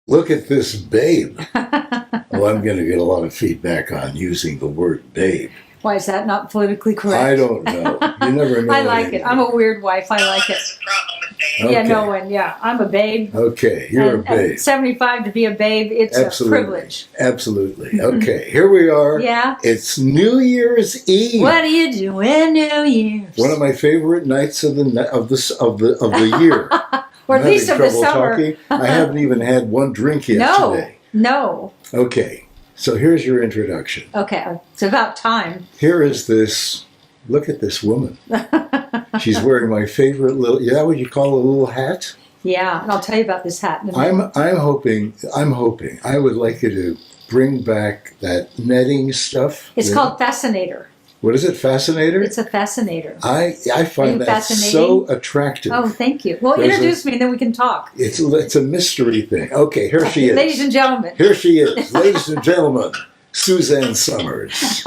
Look at this babe. Well, I'm going to get a lot of feedback on using the word babe. Why is that not politically correct? I don't know. You never know. I like it. I'm a weird wife. I like it. That's the problem with babe. Yeah, Okay. no one. Yeah, I'm a babe. Okay, you're a And babe. 75 to be a babe, it's Absolutely. a privilege. Absolutely. Okay, here we are. Yeah. It's New Year's Eve. What are you doing New Year's? One of my favorite nights of the year. Or I'm at least of having the trouble summer. talking. I haven't even had one drink yet today. No. Okay, so here's your introduction. Okay, it's about time. Here is this. Look at this woman. She's wearing my favorite little. Yeah, what you call a little hat? Yeah, and I'll tell you about this hat in a minute. I'm hoping. I would like you to bring back that netting stuff. It's called Fascinator. What is it? Fascinator. It's a fascinator. I find that Fascinating? so attractive. Oh, thank you. Well, There's introduce me and then we can talk. It's a mystery thing. Okay, here she is. Ladies and gentlemen. Here she is, ladies and gentlemen, Suzanne Somers.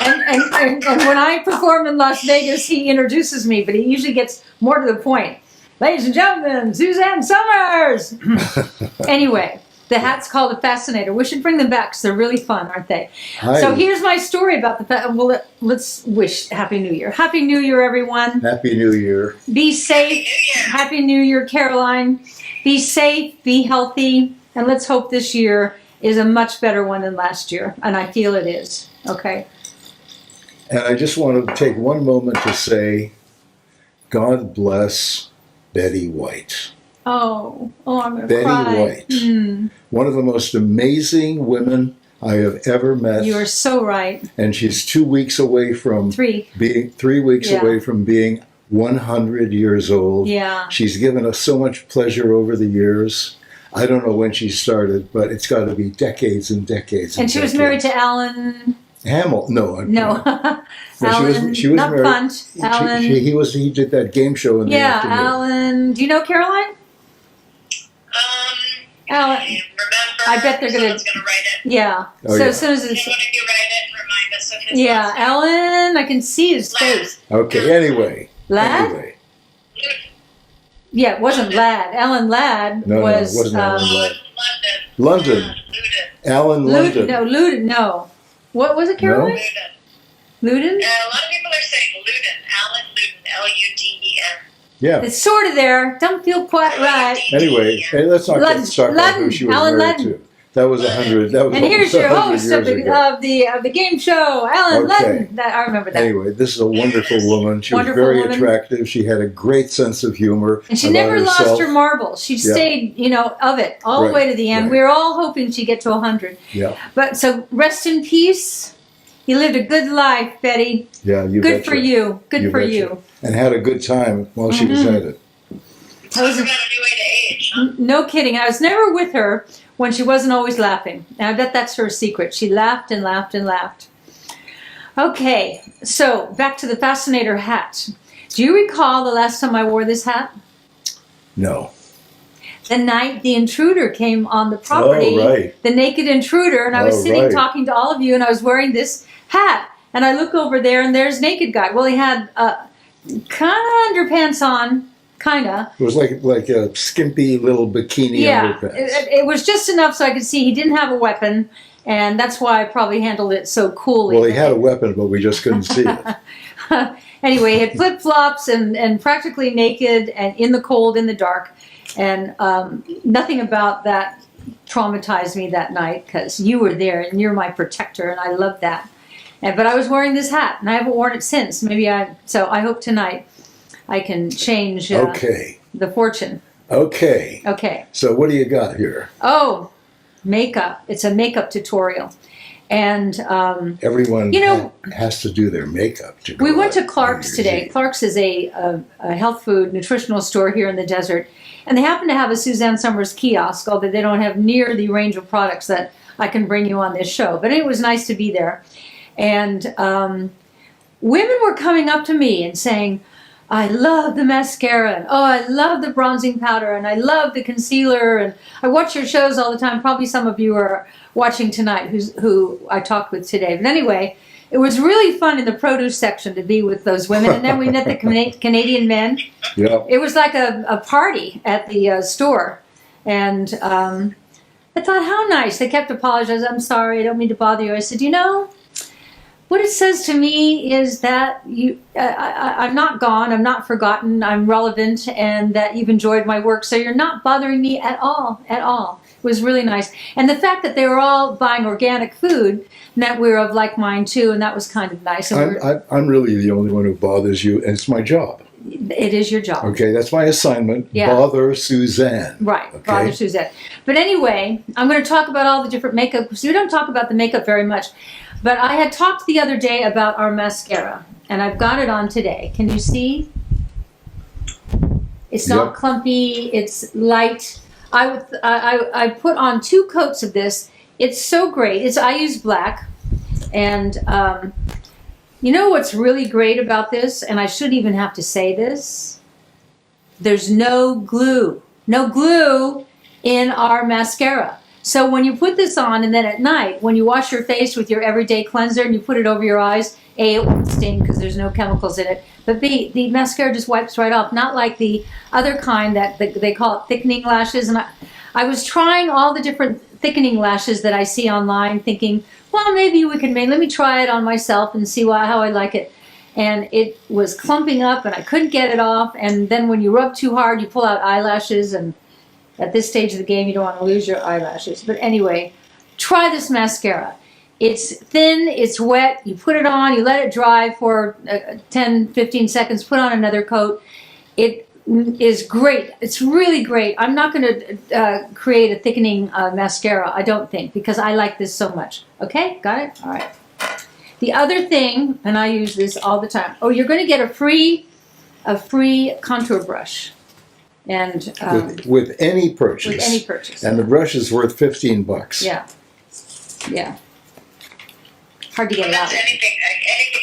And when I perform in Las Vegas, he introduces me, but he usually gets more to the point. Ladies and gentlemen, Suzanne Somers! Anyway, the hat's called a fascinator. We should bring them back because they're really fun, aren't they? Hi. So here's my story about the let's wish Happy New Year. Happy New Year, everyone. Happy New Year. Be safe. Happy New Year, Caroline. Be safe, be healthy, and let's hope this year is a much better one than last year. And I feel it is. Okay? And I just want to take one moment to say, God bless Betty White. Oh, I'm going to Betty cry. White. One of the most amazing women I have ever met. You are so right. And she's 2 weeks away from 3. being 3 weeks Yeah. away from being 100 years old. Yeah. She's given us so much pleasure over the years. I don't know when she started, but it's got to be decades and decades. And she was married to Alan. Hamill. No. Alan, she was not married. Punch. Alan. He did that game show in the Yeah, afternoon. Alan. Do you know Caroline? Alan. I remember. I bet they're gonna- Someone's gonna write it. Yeah. Oh, so yeah. as soon as Can it's one of you write it and remind us of his yeah, last name? Alan. I can see his Lad. face. Okay, anyway. Lad? Anyway. Yeah, it wasn't Ladd. Alan Ladd No, was it wasn't Alan Oh, Ladd. London. London. Luden. Alan London. Luden. No. What was it, Caroline? Luden. Luden? A lot of people are saying Luden. Alan Luden. L-U-D-E-N. Yeah. It's sort of there. Don't feel quite right. Anyway, hey, let's not get stuck on who Ludden. she was Alan married Ludden. to. That was 100. That was And here's almost your 100 host of years ago. the game show, Alan Okay. Ludden. I remember that. Anyway, this is a wonderful woman. She Wonderful was very woman. attractive. She had a great sense of humor. And she about never lost herself. her marbles. She Yeah. stayed, of it all the Right, way to the end. right. We were all hoping she'd get to 100. Yeah, But so rest in peace. You lived a good life, Betty. yeah. You Good betcha. for you. Good You for betcha. you. And had a good time while she was at it. I was Talk about a new way to age, huh? no kidding. I was never with her when she wasn't always laughing. And I bet that's her secret. She laughed and laughed and laughed. Okay, so back to the fascinator hat. Do you recall the last time I wore this hat? No. The night the intruder came on the property, Oh, right. the naked intruder, and I was Oh, sitting right. talking to all of you, and I was wearing this hat. And I look over there, and there's naked guy. Well, he had kind of underpants on, kind of. It was like a skimpy little bikini Yeah, underpants. it was just enough so I could see he didn't have a weapon, and that's why I probably handled it so coolly. Well, he had a weapon, but we just couldn't see it. Anyway, he had flip-flops and practically naked and in the cold, in the dark. And nothing about that traumatized me that night because you were there and you're my protector and I love that. But I was wearing this hat and I haven't worn it since. So I hope tonight I can change Okay. the fortune. Okay. Okay. So what do you got here? Oh, makeup. It's a makeup tutorial. And Everyone You know, has to do their makeup. To we go went to out Clark's New Year's today. Eve. Clark's is a health food nutritional store here in the desert. And they happen to have a Suzanne Somers kiosk, although they don't have near the range of products that I can bring you on this show. But it was nice to be there. And women were coming up to me and saying, I love the mascara, and oh, I love the bronzing powder, and I love the concealer, and I watch your shows all the time. Probably some of you are watching tonight who I talked with today. But anyway, it was really fun in the produce section to be with those women. And then we met the Canadian men. Yeah. It was like a party at the store. And I thought, how nice. They kept apologizing. I'm sorry, I don't mean to bother you. I said, you know, what it says to me is that I'm not gone, I'm not forgotten, I'm relevant, and that you've enjoyed my work. So you're not bothering me at all, at all. It was really nice. And the fact that they were all buying organic food meant we were of like mind too, and that was kind of nice. And I'm really the only one who bothers you, and it's my job. it is your job. Okay, that's my assignment. Yeah. Bother Suzanne. Right, Okay. bother Suzette. But anyway, I'm going to talk about all the different makeup, because we don't talk about the makeup very much. But I had talked the other day about our mascara, and I've got it on today. Can you see? It's not Yep. clumpy, it's light. I put on 2 coats of this. It's so great. I use black. And you know what's really great about this? And I shouldn't even have to say this. There's no glue. No glue in our mascara. So when you put this on, and then at night, when you wash your face with your everyday cleanser and you put it over your eyes, A, it won't sting because there's no chemicals in it. But B, the mascara just wipes right off. Not like the other kind that they call it thickening lashes. And I was trying all the different thickening lashes that I see online, thinking, well, maybe we can let me try it on myself and see how I like it. And it was clumping up and I couldn't get it off. And then when you rub too hard, you pull out eyelashes, and at this stage of the game, you don't want to lose your eyelashes. But anyway, try this mascara. It's thin, it's wet, you put it on, you let it dry for 10, 15 seconds, put on another coat. It is great. It's really great. I'm not going to create a thickening mascara, I don't think, because I like this so much. Okay, got it? All right. The other thing, and I use this all the time, you're going to get a free contour brush. And with any purchase. With any purchase. And the brush is worth $15. Yeah. Yeah. Hard to get it Well, out. that's anything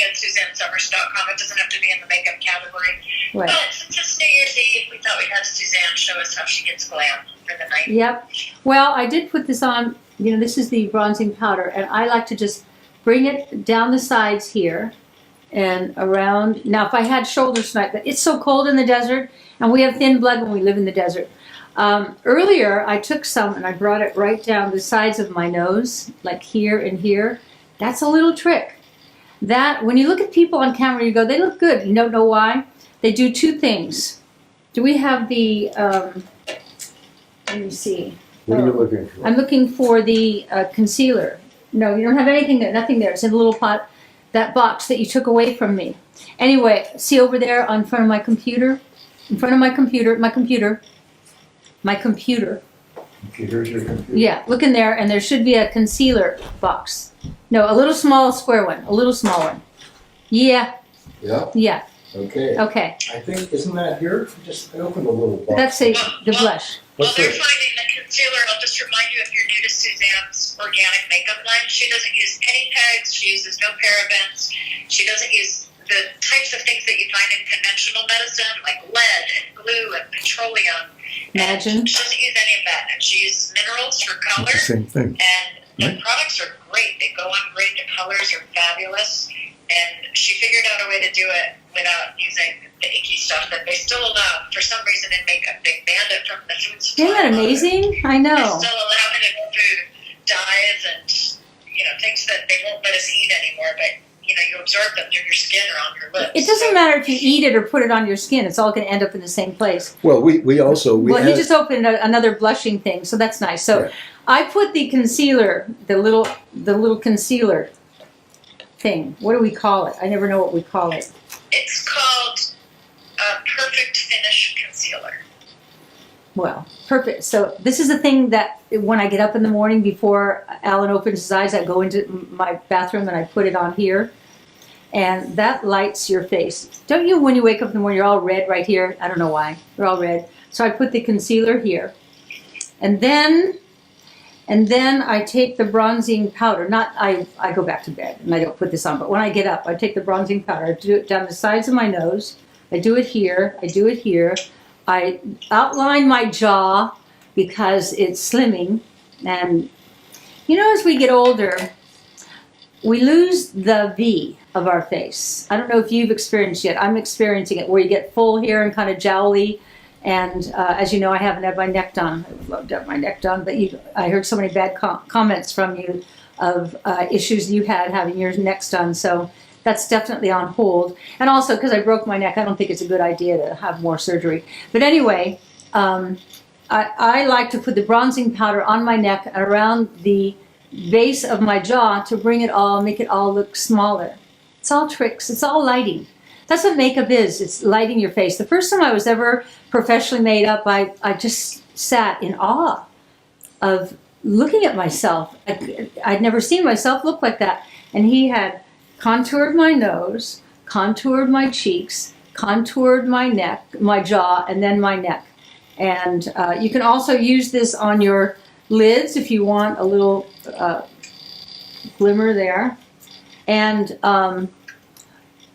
at SuzanneSomers.com. It doesn't have to be in the makeup category. Right. But since it's New Year's Eve, we thought we'd have Suzanne show us how she gets glam for the night. Yep. Well, I did put this on. You know, this is the bronzing powder, and I like to just bring it down the sides here and around. Now, if I had shoulders tonight, but it's so cold in the desert, and we have thin blood when we live in the desert. Earlier, I took some and I brought it right down the sides of my nose, like here and here. That's a little trick. That, when you look at people on camera, you go, they look good. You don't know why? They do 2 things. Do we have the, let me see. What are you looking for? I'm looking for the concealer. No, you don't have anything there, nothing there. It's in a little pot, that box that you took away from me. Anyway, see over there in front of my computer? In front of my computer. Here's your computer. Yeah, look in there, and there should be a concealer box. No, a little small square one, a little small one. Yeah, Yeah. yeah, Okay. okay. I think, isn't that here? Just open the little box. That's the blush. While What's they're that? finding the concealer, I'll just remind you, if you're new to Suzanne's organic makeup line, she doesn't use any pegs, she uses no parabens, she doesn't use the types of things that you find in conventional medicine, like lead and glue and petroleum. Imagine. And she doesn't use any of that, and she uses minerals for color, It's the same thing. and the Right. products are great. They go on great, the colors are fabulous, and she figured out a way to do it without using the icky stuff that they still allow. For some reason in makeup, they banned it from the food supply. Isn't that amazing? I They know. still allow it in food, dyes, and things that they won't let us eat anymore. But you absorb them through your skin or on your lips. It doesn't So- matter if you eat it or put it on your skin. It's all going to end up in the same place. Well, we also, Well, he add- just opened another blushing thing, so that's nice. So Right. I put the concealer, the little concealer thing. What do we call it? I never know what we call it. It's called a Perfect Finish Concealer. Well, perfect. So this is the thing that when I get up in the morning before Alan opens his eyes, I go into my bathroom and I put it on here. And that lights your face. Don't you, when you wake up in the morning, you're all red right here? I don't know why. You're all red. So I put the concealer here. And then I take the bronzing powder. I go back to bed and I don't put this on. But when I get up, I take the bronzing powder. I do it down the sides of my nose. I do it here. I do it here. I outline my jaw because it's slimming. And, as we get older, we lose the V of our face. I don't know if you've experienced yet. I'm experiencing it where you get full hair and kind of jowly. And as you know, I haven't had my neck done. I'd love to have my neck done, but I heard so many bad comments from you of issues you had having your necks done. So that's definitely on hold. And also because I broke my neck, I don't think it's a good idea to have more surgery. But anyway, I like to put the bronzing powder on my neck and around the base of my jaw to bring it all, make it all look smaller. It's all tricks. It's all lighting. That's what makeup is. It's lighting your face. The first time I was ever professionally made up, I just sat in awe of looking at myself. I'd never seen myself look like that. And he had contoured my nose, contoured my cheeks, contoured my neck, my jaw, and then my neck. And you can also use this on your lids if you want a little glimmer there. And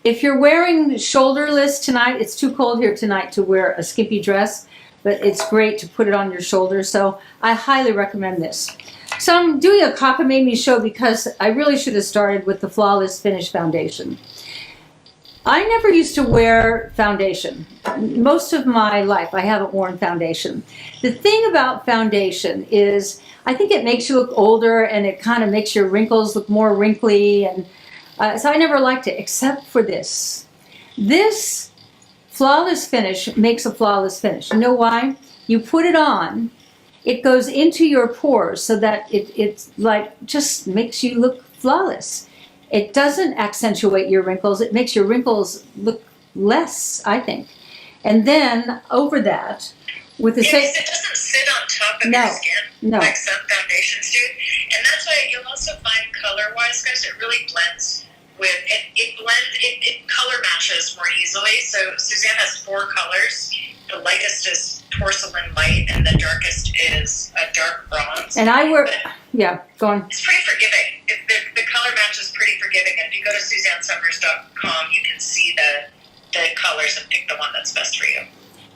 if you're wearing shoulderless tonight, it's too cold here tonight to wear a skimpy dress, but it's great to put it on your shoulders. So I highly recommend this. So I'm doing a cockamamie show because I really should have started with the Flawless Finish Foundation. I never used to wear foundation. Most of my life, I haven't worn foundation. The thing about foundation is I think it makes you look older and it kind of makes your wrinkles look more wrinkly. And so I never liked it, except for this. This Flawless Finish makes a flawless finish. You know why? You put it on, it goes into your pores so that it's like just makes you look flawless. It doesn't accentuate your wrinkles. It makes your wrinkles look less, I think. And then over that, with the same... It doesn't sit on top of your skin like some foundations do. And that's why you'll also find color-wise, guys, it really blends with... It color matches more easily. So Suzanne has 4 colors. The lightest is porcelain light, and the darkest is a dark bronze. And I wear... Yeah, go on. It's pretty forgiving. The color match is pretty forgiving. If you go to SuzanneSomers.com, you can see the colors and pick the one that's best for you.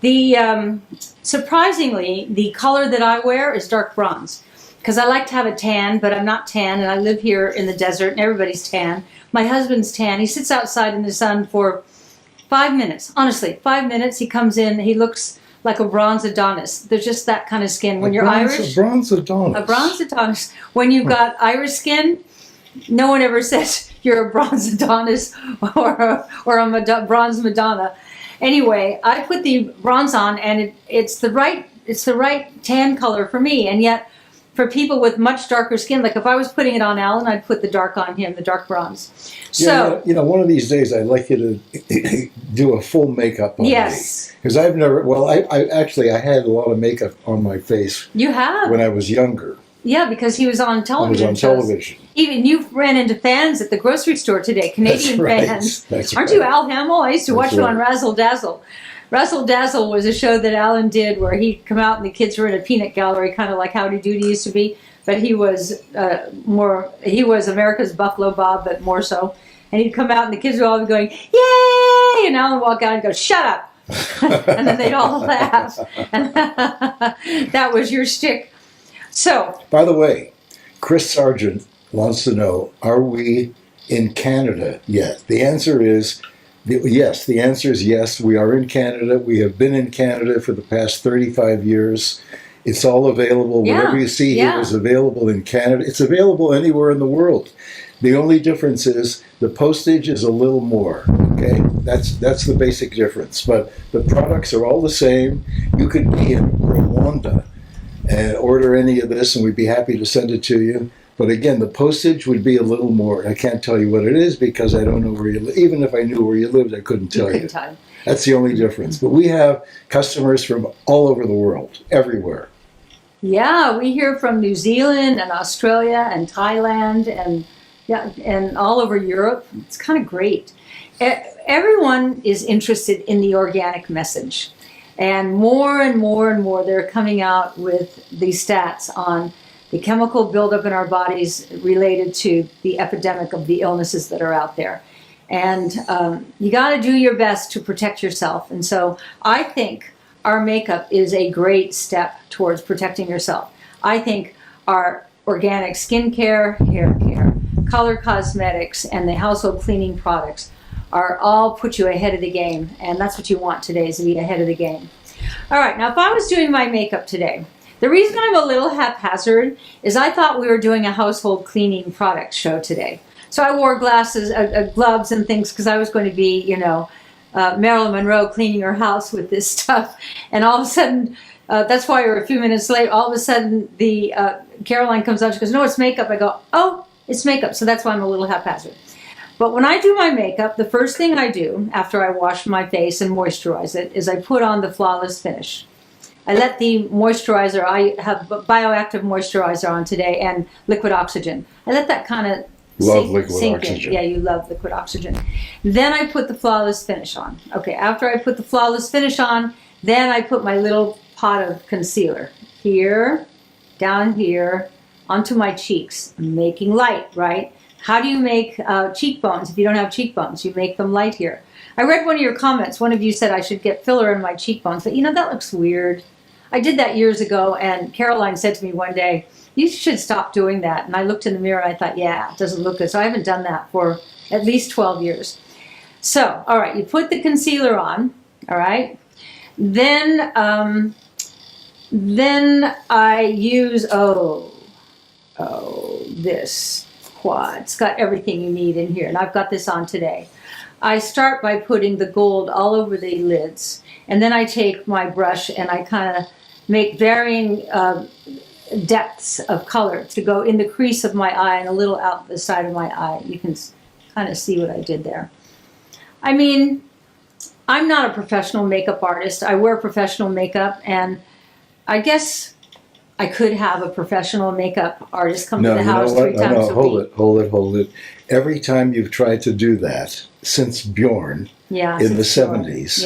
The surprisingly, the color that I wear is dark bronze because I like to have a tan, but I'm not tan, and I live here in the desert, and everybody's tan. My husband's tan. He sits outside in the sun for 5 minutes. Honestly, 5 minutes. He comes in. He looks like a bronze Adonis. There's just that kind of skin. When you're Irish, a bronze Adonis. A bronze Adonis. When you've got Irish skin, no one ever says you're a bronze Adonis or a bronze Madonna. Anyway, I put the bronze on, and it's the right tan color for me. And yet, for people with much darker skin, like if I was putting it on Alan, I'd put the dark on him, the dark bronze. So, yeah, one of these days I'd like you to do a full makeup on me. Yes. Because I've never, I had a lot of makeup on my face. You have? When I was younger. Yeah, because he was on television. I was on television. Even you ran into fans at the grocery store today, Canadian fans. That's Aren't right. you Al Hamill? I used to watch you on Razzle Dazzle. Razzle Dazzle was a show that Alan did where he'd come out and the kids were in a peanut gallery, kind of like Howdy Doody used to be. But he was he was America's Buffalo Bob, but more so. And he'd come out and the kids would all be going, yay! And Alan would walk out and go, shut up! And then they'd all laugh. And that was your shtick. So, by the way, Chris Sargent wants to know, are we in Canada yet? The answer is yes. The answer is yes. We are in Canada. We have been in Canada for the past 35 years. It's all available. Yeah, Whatever you see here is available in Canada. It's available anywhere in the world. The only difference is the postage is a little more. Okay, that's the basic difference. But the products are all the same. You could be in Rwanda and order any of this, and we'd be happy to send it to you. But again, the postage would be a little more. I can't tell you what it is because I don't know where you live. Even if I knew where you lived, I couldn't tell you. That's the only difference. But we have customers from all over the world, everywhere. Yeah, we hear from New Zealand and Australia and Thailand and all over Europe. It's kind of great. Everyone is interested in the organic message. And more and more, they're coming out with these stats on the chemical buildup in our bodies related to the epidemic of the illnesses that are out there. And you got to do your best to protect yourself. And so I think our makeup is a great step towards protecting yourself. I think our organic skincare, hair care, color cosmetics and the household cleaning products are all put you ahead of the game. And that's what you want today, is to be ahead of the game. All right, now if I was doing my makeup today, the reason I'm a little haphazard is I thought we were doing a household cleaning product show today. So I wore glasses, gloves and things because I was going to be, you know, Marilyn Monroe cleaning her house with this stuff. And all of a sudden, that's why we're a few minutes late. All of a sudden, the Caroline comes out. She goes, "No, it's makeup." I go, "Oh, it's makeup." So that's why I'm a little haphazard. But when I do my makeup, the first thing I do after I wash my face and moisturize it is I put on the Flawless Finish. I let the moisturizer, I have bioactive moisturizer on today and liquid oxygen. I let that kind of sink in. Yeah, you love liquid oxygen. Then I put the Flawless Finish on. Okay, after I put the Flawless Finish on, then I put my little pot of concealer here, down here, onto my cheeks. I'm making light, right? How do you make cheekbones if you don't have cheekbones? You make them light here. I read one of your comments. One of you said I should get filler in my cheekbones, but you know, that looks weird. I did that years ago, and Caroline said to me one day, "You should stop doing that." And I looked in the mirror and I thought, yeah, it doesn't look good. So I haven't done that for at least 12 years. So, all right, you put the concealer on, all right? Then I use, this quad. It's got everything you need in here, and I've got this on today. I start by putting the gold all over the lids, and then I take my brush and I kind of make varying depths of color to go in the crease of my eye and a little out the side of my eye. You can kind of see what I did there. I mean, I'm not a professional makeup artist. I wear professional makeup, and I guess I could have a professional makeup artist come to the house 3 times a week. Hold it. Every time you've tried to do that since Bjorn in the 70s,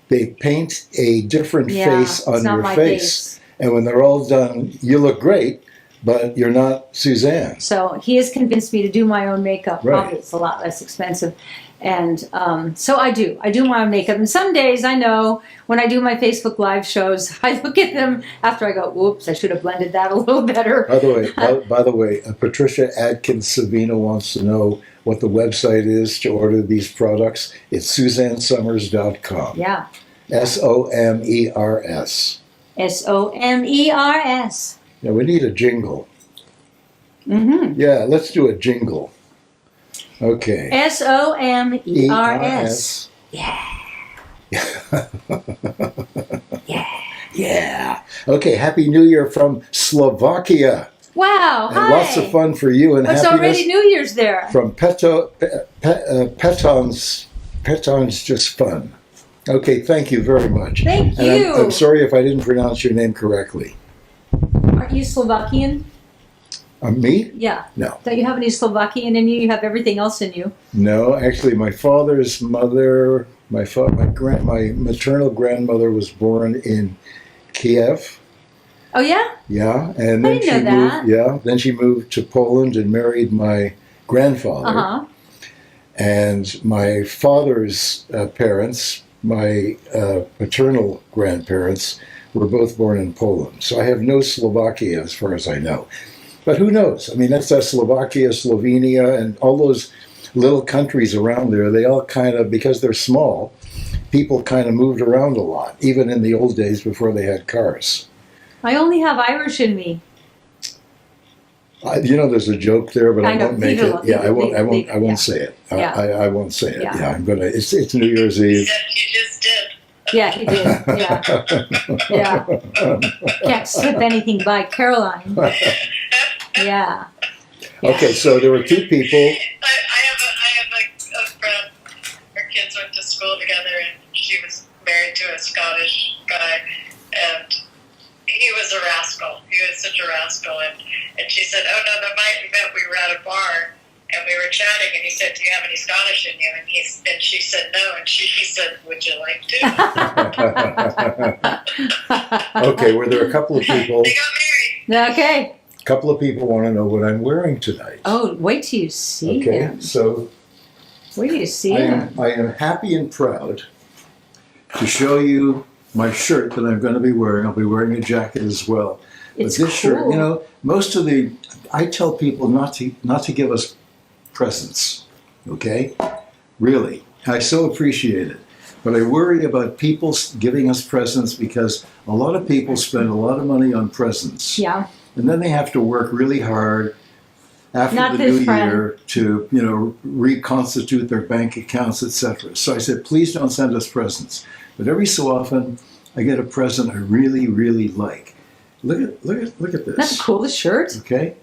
they paint a different face on your face. And when they're all done, you look great, but you're not Suzanne. So he has convinced me to do my own makeup. Right. Probably it's a lot less expensive. And so I do my own makeup. And some days I know when I do my Facebook Live shows, I look at them after I go, "Whoops, I should have blended that a little better." By the way, Patricia Adkins Savino wants to know what the website is to order these products. It's SuzanneSomers.com. Yeah. SOMERS. SOMERS. Now we need a jingle. Mm-hmm. Yeah, let's do a jingle. Okay. SOMERS. Yeah. Yeah. Yeah. Okay, Happy New Year from Slovakia. Wow, and hi. Lots of fun for you and it's happiness. Already New Year's there. From Peton's Just Fun. Okay, thank you very much. Thank and you. I'm sorry if I didn't pronounce your name correctly. Aren't you Slovakian? Me? Yeah. No. Don't you have any Slovakian in you? You have everything else in you. No, actually, my father's mother, my maternal grandmother was born in Kiev. Oh yeah? Yeah, and then didn't know that. Then she moved to Poland and married my grandfather. Uh-huh. And my father's parents, my paternal grandparents, were both born in Poland. So I have no Slovakia as far as I know. But who knows? I mean, that's Slovakia, Slovenia, and all those little countries around there. They all kind of, because they're small, people kind of moved around a lot, even in the old days before they had cars. I only have Irish in me. There's a joke there, but I won't make it. Yeah, I won't say it. Yeah. I won't say it. Yeah. Yeah, I'm gonna. It's New Year's Eve. You just did. Yeah, he did. Yeah. Yeah. Can't slip anything by Caroline. Yeah. Okay, so there were 2 people. I have a friend. Her kids went to school together, and she was married to a Scottish guy, and he was a rascal. He was such a rascal, and she said, "Oh no, the night we met, we were at a bar, and we were chatting, and he said, 'Do you have any Scottish in you?' And she said no, and he said, 'Would you like to?'" Okay, were there a couple of people? They got married. Okay. A couple of people want to know what I'm wearing tonight. Oh, wait till you see Okay, him. so Wait till you see I him. am happy and proud to show you my shirt that I'm going to be wearing. I'll be wearing a jacket as well. It's but this shirt, cool. most of I tell people not to give us presents. Okay? Really. I so appreciate it. But I worry about people giving us presents because a lot of people spend a lot of money on presents. Yeah. And then they have to work really hard after Not the this new friend. year to, reconstitute their bank accounts, etc. So I said, please don't send us presents. But every so often, I get a present I really, really like. Look at this. That's the coolest shirt. Okay,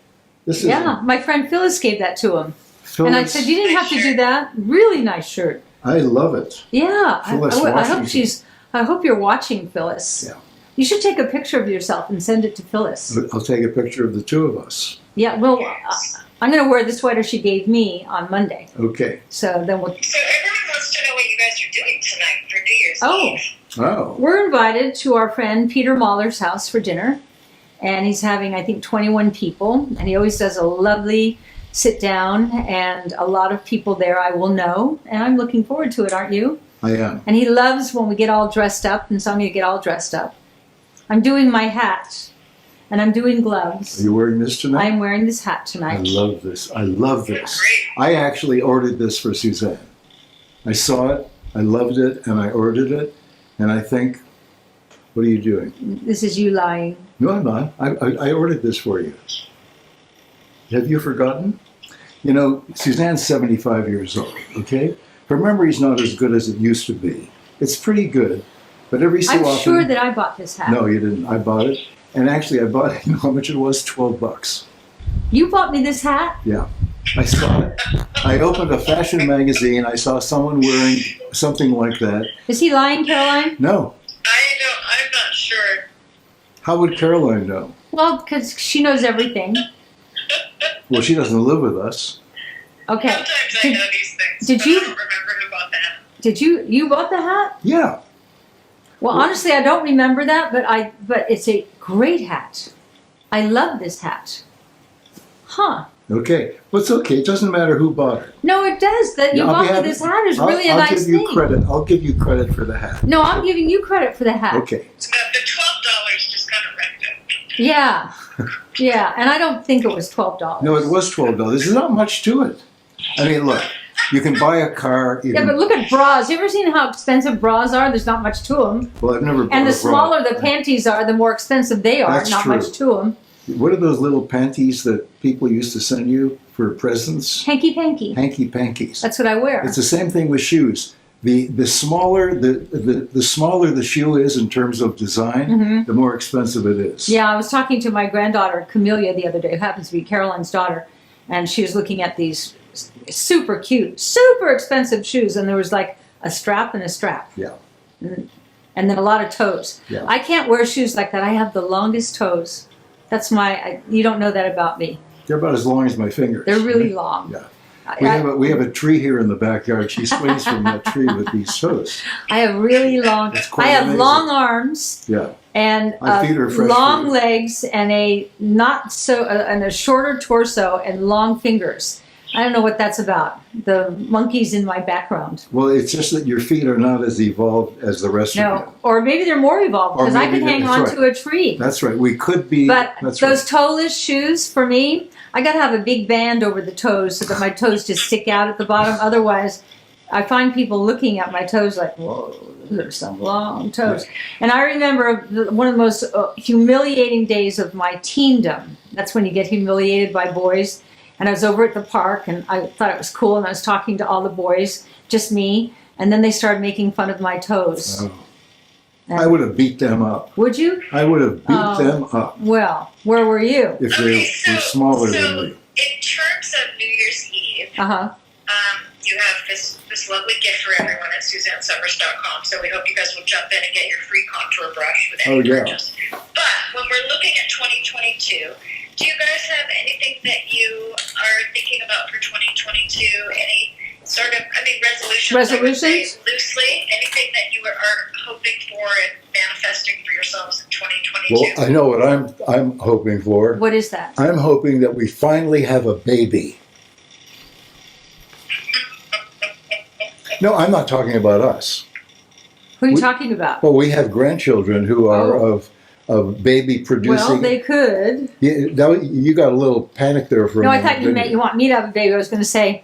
this is Yeah, my friend Phyllis gave that to him. Phyllis, And I said, you didn't have to do that. Really nice shirt. I love it. Yeah. Phyllis I hope you're watching, Phyllis. Yeah. You should take a picture of yourself and send it to Phyllis. I'll take a picture of the two of us. Yeah, well, I'm going to wear the sweater she gave me on Monday. Okay. So then we'll... So everyone wants to know what you guys are doing tonight for New Year's Oh. Eve. Oh. We're invited to our friend Peter Mahler's house for dinner. And he's having, I think, 21 people. And he always does a lovely sit down. And a lot of people there I will know. And I'm looking forward to it, aren't you? I am. And he loves when we get all dressed up. And so I'm going to get all dressed up. I'm doing my hat. And I'm doing Are gloves. you wearing this tonight? I'm wearing this hat I tonight. love this. I love this. Great. I actually ordered this for Suzanne. I saw it, I loved it, and I ordered it. And I think, what are you doing? This is you lying. No, I'm not. I ordered this for you. Have you forgotten? You know, Suzanne's 75 years old, okay? Her memory's not as good as it used to be. It's pretty good, but every so I'm often... sure that I bought this hat. No, you didn't. I bought it. And actually, I bought it, you know how much it was? $12. You bought me this hat? Yeah. I saw it. I opened a fashion magazine. I saw someone wearing something like that. Is he lying, Caroline? No. I'm not sure. How would Caroline know? Well, because she knows everything. Well, she doesn't live with us. Sometimes Okay. I Did, know these things, did but you- I don't remember who bought that. did you bought the hat? Yeah. Well, honestly, I don't remember that, but it's a great hat. I love this hat. Huh. Okay. Well, it's okay. It doesn't matter who bought it. No, it does. That you Yeah, I'll be bought me happy- this hat is I'll- really a I'll nice give you thing. credit. I'll give you credit for the hat. No, I'm giving you credit for the hat. Okay. The $12 just kind of wrecked it. Yeah. Yeah, and I don't think it was $12. No, it was $12. There's not much to it. I mean, look, you can buy a car. Yeah, but look at bras. You ever seen how expensive bras are? There's not much to them. Well, I've never bought And the a bra. smaller the panties are, the more expensive they are. That's Not true. much to them. What are those little panties that people used to send you for presents? Hanky panky. Hanky pankies. That's what I wear. It's the same thing with shoes. The smaller the smaller the shoe is in terms of design, the more expensive it is. Yeah, I was talking to my granddaughter, Camellia, the other day, who happens to be Caroline's daughter, and she was looking at these super cute, super expensive shoes, and there was like a strap and a strap. Yeah. And then a lot of toes. Yeah. I can't wear shoes like that. I have the longest toes. That's you don't know that about me. They're about as long as my fingers. They're really long. Yeah. I We have a tree here in the backyard. She swings from that tree with these toes. I have really long, It's quite I have amazing. long arms Yeah. and My feet are fresh long fruit. legs and and a shorter torso and long fingers. I don't know what that's about. The monkeys in my background. Well, it's just that your feet are not as evolved as the rest of you. No, or maybe they're more evolved Or because I maybe could hang that's on right. to a tree. That's right. We could be. But that's those right. toeless shoes, for me, I got to have a big band over the toes so that my toes just stick out at the bottom. Otherwise, I find people looking at my toes like, whoa, those are some long toes. And I remember one of the most humiliating days of my teendom. That's when you get humiliated by boys. And I was over at the park, and I thought it was cool, and I was talking to all the boys, just me, and then they started making fun of my toes. Oh. I would have beat them up. Would you? I would have beat Oh. them up Well, where were you? if they were smaller than me. in terms of New Year's Eve, Uh-huh. you have this lovely gift for everyone at SuzanneSomers.com. So we hope you guys will jump in and get your free contour brush with any Oh, yeah. purchase. But when we're looking at 2022, do you guys have anything that you are thinking about for 2022? Any sort of, resolutions? I would say Resolutions? loosely, anything that you are hoping for and manifesting for yourselves in 2022? Well, I know what I'm hoping for. What is that? I'm hoping that we finally have a baby. No, I'm not talking about us. Who are you We- talking about? Well, we have grandchildren who are Oh. of baby producing. Well, they could. Now you got a little panic there for a No, I minute, thought you didn't meant you want me to have a baby. I was going to say,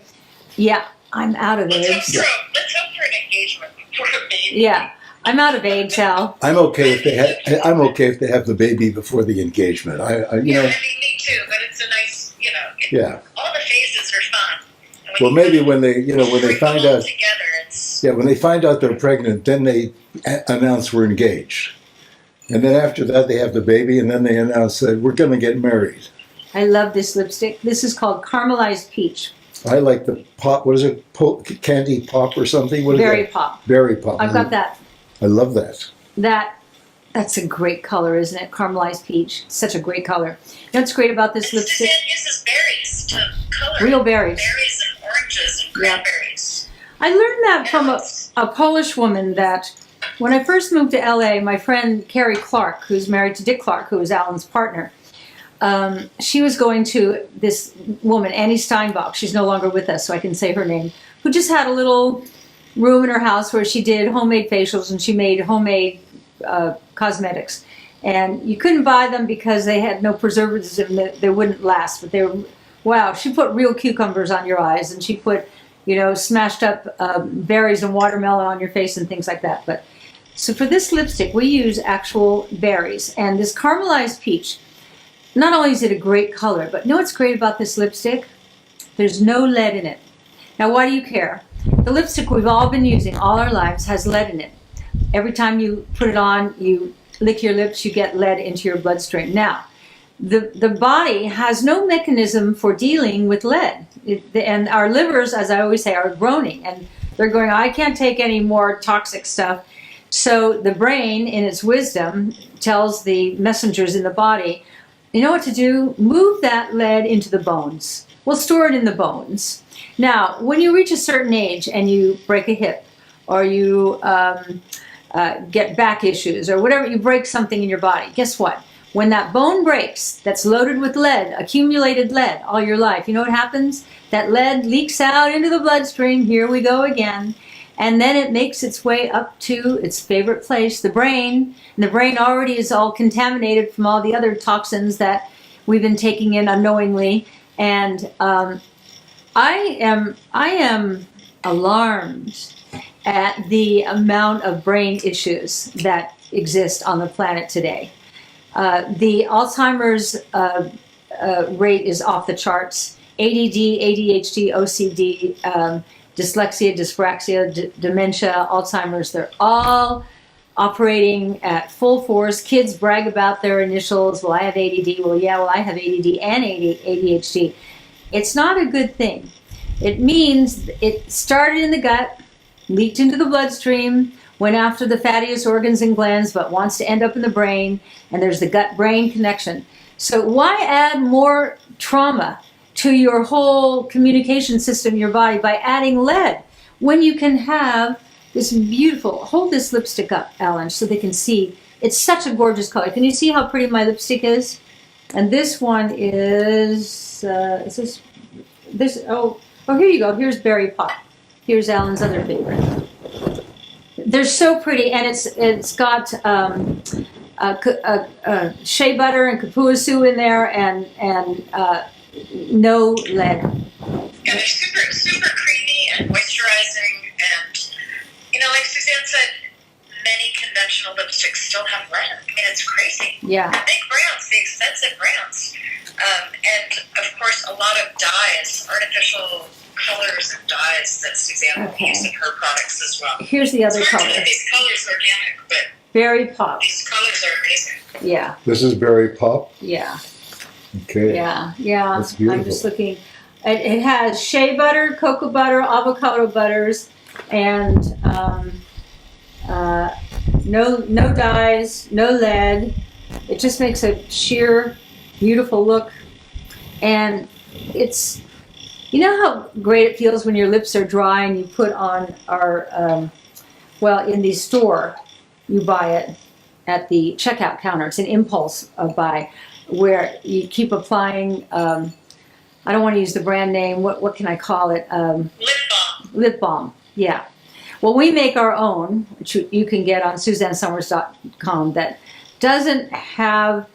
yeah, I'm out of Let's hope eggs. so. Let's hope for an engagement for a baby. Yeah, I'm out of eggs, Al. I'm okay if they have the baby before the engagement. I Yeah, I mean, me too. But it's a nice, yeah. all the phases are fun. And Well, you maybe when they bring find them all out, together, it's yeah, when they find out they're pregnant, then they announce we're engaged, and then after that they have the baby, and then they announce that we're going to get married. I love this lipstick. This is called Caramelized Peach. I like the pop. What is it? Candy pop or something? What is Berry that? pop. Berry pop. I've got that. I love that. That's a great color, isn't it? Caramelized peach. Such a great color. You know what's great about this and lipstick? Suzanne uses berries to color. Real berries. Berries and oranges and Yeah. cranberries. I learned that from a Polish woman that when I first moved to LA, my friend Carrie Clark, who's married to Dick Clark, who was Alan's partner, she was going to this woman, Annie Steinbach, she's no longer with us, so I can say her name, who just had a little room in her house where she did homemade facials and she made homemade cosmetics. And you couldn't buy them because they had no preservatives and they wouldn't last. But they were, wow, she put real cucumbers on your eyes and she put, smashed up berries and watermelon on your face and things like that. But so for this lipstick, we use actual berries. And this caramelized peach, not only is it a great color, but you know what's great about this lipstick? There's no lead in it. Now, why do you care? The lipstick we've all been using all our lives has lead in it. Every time you put it on, you lick your lips, you get lead into your bloodstream. Now, the body has no mechanism for dealing with lead. And our livers, as I always say, are groaning. And they're going, I can't take any more toxic stuff. So the brain, in its wisdom, tells the messengers in the body, you know what to do? Move that lead into the bones. We'll store it in the bones. Now, when you reach a certain age and you break a hip, or you get back issues, or whatever, you break something in your body, guess what? When that bone breaks, that's loaded with lead, accumulated lead all your life, you know what happens? That lead leaks out into the bloodstream, here we go again, and then it makes its way up to its favorite place, the brain, and the brain already is all contaminated from all the other toxins that we've been taking in unknowingly, and I am alarmed at the amount of brain issues that exist on the planet today. The Alzheimer's rate is off the charts. ADD, ADHD, OCD, dyslexia, dyspraxia, dementia, Alzheimer's, they're all operating at full force. Kids brag about their initials. Well, I have ADD. Well, yeah, I have ADD and ADHD. It's not a good thing. It means it started in the gut, leaked into the bloodstream, went after the fattiest organs and glands, but wants to end up in the brain, and there's the gut-brain connection. So why add more trauma to your whole communication system, your body, by adding lead, when you can have this beautiful, hold this lipstick up, Alan, so they can see. It's such a gorgeous color. Can you see how pretty my lipstick is? And this one is this, oh, here you go. Here's Berry Pop. Here's Alan's other favorite. They're so pretty, and it's got shea butter and kapuasu in there, and no lead. Yeah, they're super creamy and moisturizing, and like Suzanne said, many conventional lipsticks still have lead. I mean, it's crazy. Yeah. The big brands, the expensive brands, and of course a lot of dyes, artificial colors and dyes that Suzanne will use in her products as well. Here's the other it's hard color. to get these colors organic, but Berry Pop. these colors are amazing. Yeah. This is Berry Pop. Yeah. Okay. Yeah. That's beautiful. I'm just looking. It has shea butter, cocoa butter, avocado butters, and no dyes, no lead. It just makes a sheer, beautiful look. And it's, you know how great it feels when your lips are dry and you put on our, in the store, you buy it at the checkout counter. It's an impulse buy where you keep applying, I don't want to use the brand name, what can I call it? Lip balm. Lip balm, yeah. Well, we make our own, which you can get on SuzanneSomers.com, that doesn't have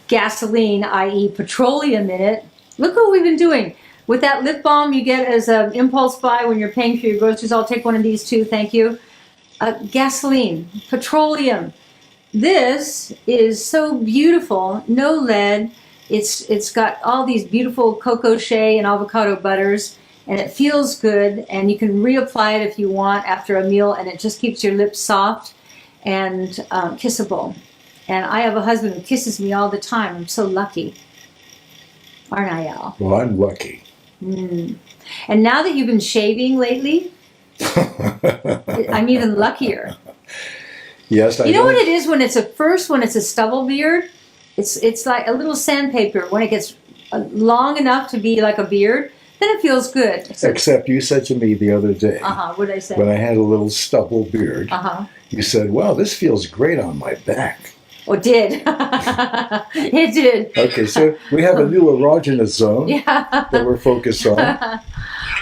gasoline, i.e. petroleum in it. Look what we've been doing. With that lip balm you get as an impulse buy when you're paying for your groceries, I'll take one of these too, thank you. Gasoline, petroleum. This is so beautiful, no lead. It's got all these beautiful cocoa shea and avocado butters, and it feels good, and you can reapply it if you want after a meal, and it just keeps your lips soft and kissable. And I have a husband who kisses me all the time. I'm so lucky. Aren't I, Al? Well, I'm lucky. Mm. And now that you've been shaving lately, I'm even luckier. Yes, I You know what it is when it's a stubble beard? It's like a little sandpaper. When it gets long enough to be like a beard, then it feels good. Except you said to me the other day, What did I say? when I had a little stubble beard, you said, "Wow, this feels great on my back." Oh, it did. It did. Okay, so we have a new erogenous zone Yeah. that we're focused on.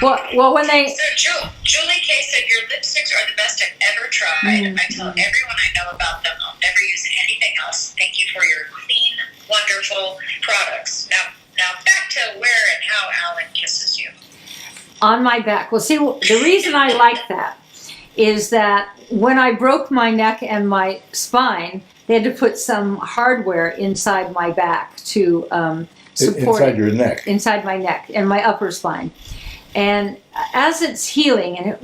Well, when they... So Julie Kay said your lipsticks are the best I've ever tried. I tell everyone I know about them. I'll never use anything else. Thank you for your clean, wonderful products. Now back to where and how Alan kisses you. On my back. Well, see, the reason I like that is that when I broke my neck and my spine, they had to put some hardware inside my back to support Inside your neck. inside my neck and my upper spine. And as it's healing, and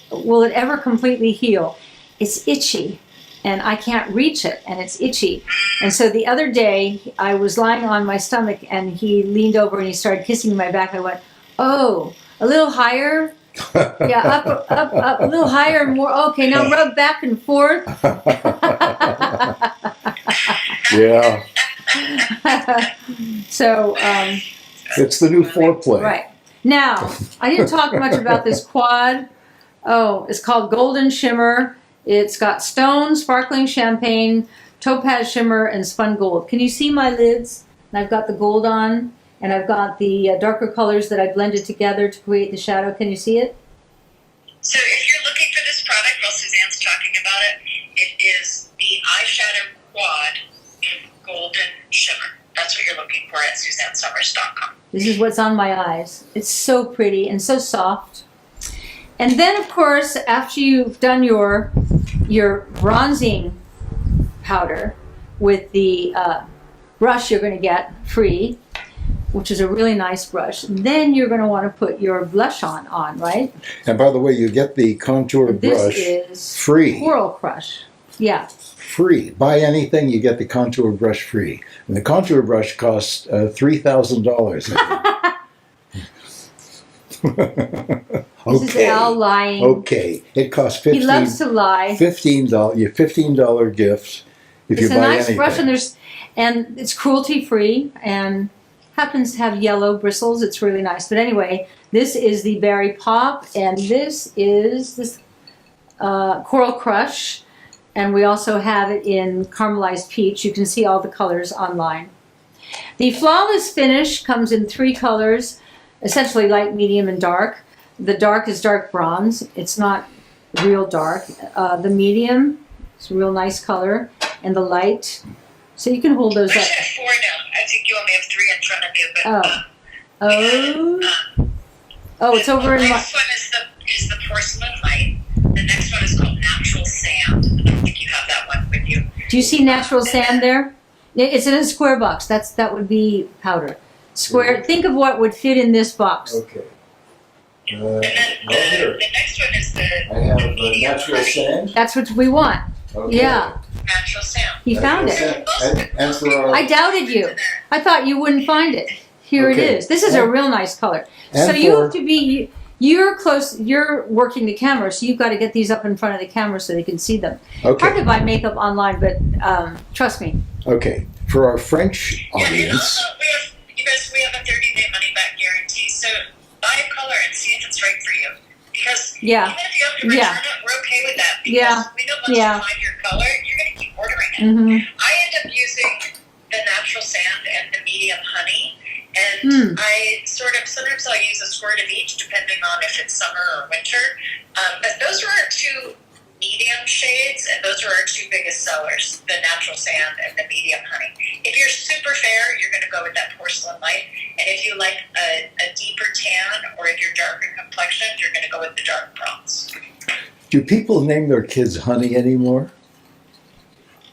will it ever completely heal? It's itchy, and I can't reach it, and it's itchy. And so the other day, I was lying on my stomach, and he leaned over and he started kissing my back. I went, "Oh, a little higher." Yeah, up, a little higher, more. Okay, now rub back and forth. Yeah, So, it's the new foreplay. right. Now, I didn't talk much about this quad. Oh, it's called Golden Shimmer. It's got stone, sparkling champagne, topaz shimmer, and spun gold. Can you see my lids? And I've got the gold on, and I've got the darker colors that I blended together to create the shadow. Can you see it? So if you're looking for this product while Suzanne's talking about it, it is the eyeshadow quad in golden shimmer. That's what you're looking for at SuzanneSomers.com. This is what's on my eyes. It's so pretty and so soft. And then, of course, after you've done your bronzing powder with the brush you're going to get free, which is a really nice brush, then you're going to want to put your blush on, right? And by the way, you get the contour brush This is free. Coral Crush. Yeah. Free. Buy anything, you get the contour brush free. And the contour brush costs $3,000. This is Al lying. Okay. It costs He loves to lie. $15. Your $15 gift if It's you a buy nice anything. brush, and it's cruelty free and happens to have yellow bristles. It's really nice. But anyway, this is the Berry Pop, and this is this Coral Crush, and we also have it in Caramelized Peach. You can see all the colors online. The Flawless Finish comes in 3 colors, essentially light, medium, and dark. The dark is dark bronze. It's not real dark. The medium is a real nice color, and the light. So you can hold those We up. have 4 now. I think you only have 3 in front of you. But, Oh, it's over the in my... next one is the porcelain light. The next one is called natural sand. I don't think you have that one with you. Do you see natural sand there? It's in a square box. That would be powder. Square. Think of what would fit in this box. Okay. And then the next one is I have the medium natural honey. sand. That's what we want. Okay. Yeah. Natural sand. He found Natural it. sand. And for our, I doubted you. I thought you wouldn't find it. Here Okay. it is. This is a real nice color. And So you for- have to be... You're close. You're working the camera, so you've got to get these up in front of the camera so they can see them. Hard Okay. to buy makeup online, but trust me. Okay. For our French And audience, also, we have a 30-day money-back guarantee, so buy a color and see if it's right for you. Because Yeah. even if you have to return Yeah. it, we're okay with that. Because Yeah. we know once Yeah. you find your color, you're going to keep ordering it. Mm-hmm. I end up using the natural sand and the medium honey. And I sometimes I'll use a squirt of each depending on if it's summer or winter. But those are our 2 medium shades, and those are our two biggest sellers, the natural sand and the medium honey. If you're super fair, you're going to go with that porcelain light. And if you like a deeper tan, or if you're darker complexion, you're going to go with the dark bronze. Do people name their kids Honey anymore?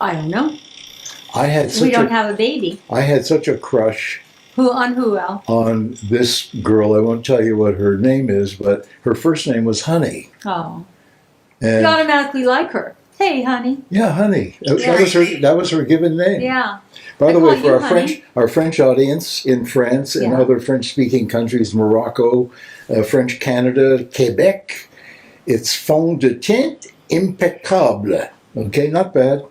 I don't know. I had We such don't have a baby. I had such a crush Who, Al? on this girl. I won't tell you what her name is, but her first name was Honey. Oh. And You automatically like her. Hey, honey. yeah, Honey. Yeah. That was her given name. Yeah. By the I way, call for you our Honey. French audience in France and Yeah. other French-speaking countries, Morocco, French Canada, Quebec, it's fond de teint impeccable. Okay, not bad.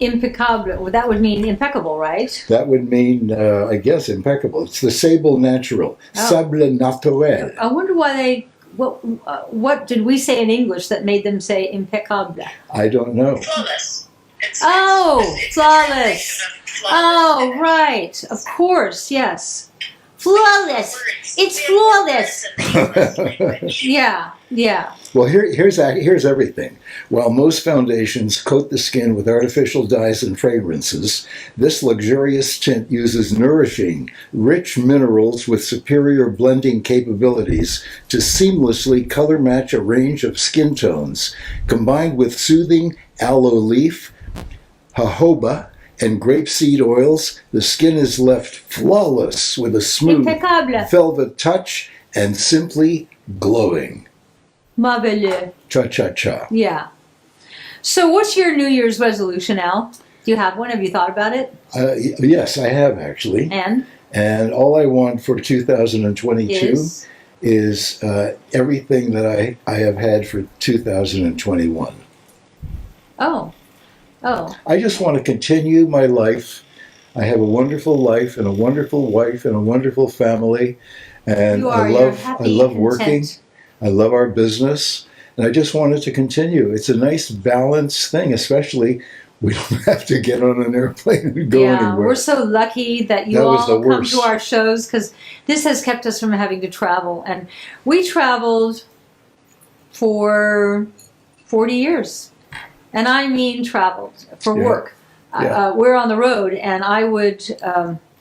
Impeccable. Well, that would mean impeccable, right? That would mean, I guess, impeccable. It's the sable natural, Oh. sable naturel. I wonder why they. What did we say in English that made them say impeccable? I don't know. Flawless. It's Flawless. a translation of flawless. Oh, right. Of course, yes. Flawless. Words. It's We have flawless. words in the English language. Yeah. Well, here's everything. While most foundations coat the skin with artificial dyes and fragrances, this luxurious tint uses nourishing, rich minerals with superior blending capabilities to seamlessly color match a range of skin tones. Combined with soothing aloe leaf, jojoba, and grapeseed oils, the skin is left flawless with a smooth Impeccable. velvet touch and simply glowing. Marveleux. Cha-cha-cha. Yeah. So what's your New Year's resolution, Al? Do you have one? Have you thought about it? Yes, I have actually. And all I want for 2022 is everything that I have had for 2021. Oh. I just want to continue my life. I have a wonderful life and a wonderful wife and a wonderful family. And You are. I You're love happy, working. content. I love our business. And I just want it to continue. It's a nice balanced thing, especially we don't have to get on an airplane and go anywhere. We're so lucky that you That was the all come worst. to our shows, because this has kept us from having to travel. And we traveled for 40 years. And I mean traveled for Yeah. work. Yeah. We're on the road, and I would,